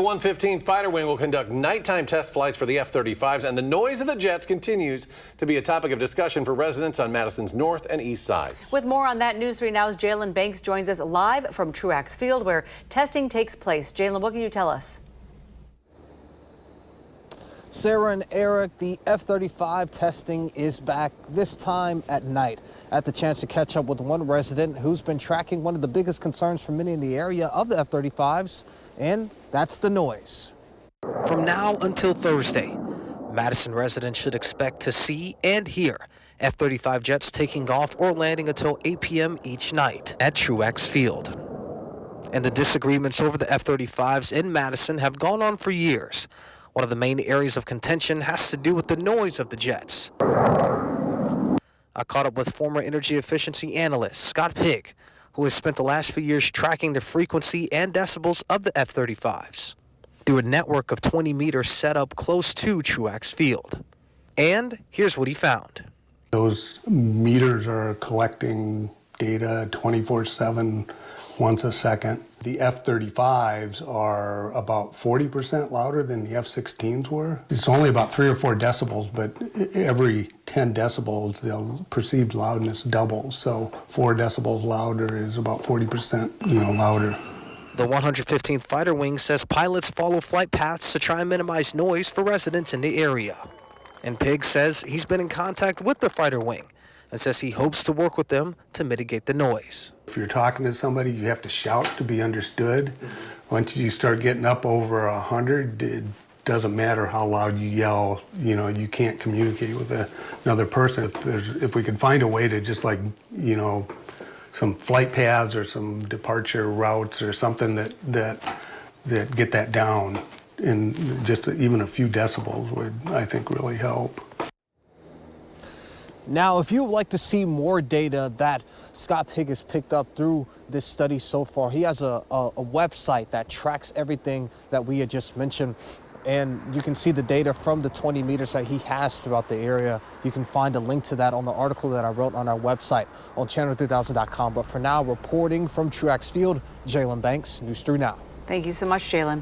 the 115th Fighter Wing will conduct nighttime test flights for the F-35s, and the noise of the jets continues to be a topic of discussion for residents on Madison's north and east sides. With more on that, News 3 Now's Jalen Banks joins us live from Truax Field, where testing takes place. Jalen, what can you tell us? Sarah and Eric, the F-35 testing is back, this time at night. I had the chance to catch up with one resident who's been tracking one of the biggest concerns for many in the area of the F-35s, and that's the noise. From now until Thursday, Madison residents should expect to see and hear F-35 jets taking off or landing until 8 p.m. each night at Truax Field. And the disagreements over the F-35s in Madison have gone on for years. One of the main areas of contention has to do with the noise of the jets. I caught up with former energy efficiency analyst Scott Pigg, who has spent the last few years tracking the frequency and decibels of the F-35s through a network of 20 meters set up close to Truax Field. And here's what he found. Those meters are collecting data 24/7, once a second. The F-35s are about 40% louder than the F-16s were. It's only about 3 or 4 decibels, but every 10 decibels, the perceived loudness doubles. So 4 decibels louder is about 40%, louder. The 115th Fighter Wing says pilots follow flight paths to try and minimize noise for residents in the area. And Pigg says he's been in contact with the Fighter Wing and says he hopes to work with them to mitigate the noise. If you're talking to somebody, you have to shout to be understood. Once you start getting up over 100, it doesn't matter how loud you yell. You can't communicate with another person. If we could find a way to just some flight paths or some departure routes or something that get that down, and just even a few decibels would, I think, really help. Now, if you would like to see more data that Scott Pigg has picked up through this study so far, he has a website that tracks everything that we had just mentioned. And you can see the data from the 20 meters that he has throughout the area. You can find a link to that on the article that I wrote on our website on channel3000.com. But for now, reporting from Truax Field, Jalen Banks, News 3 Now. Thank you so much, Jalen.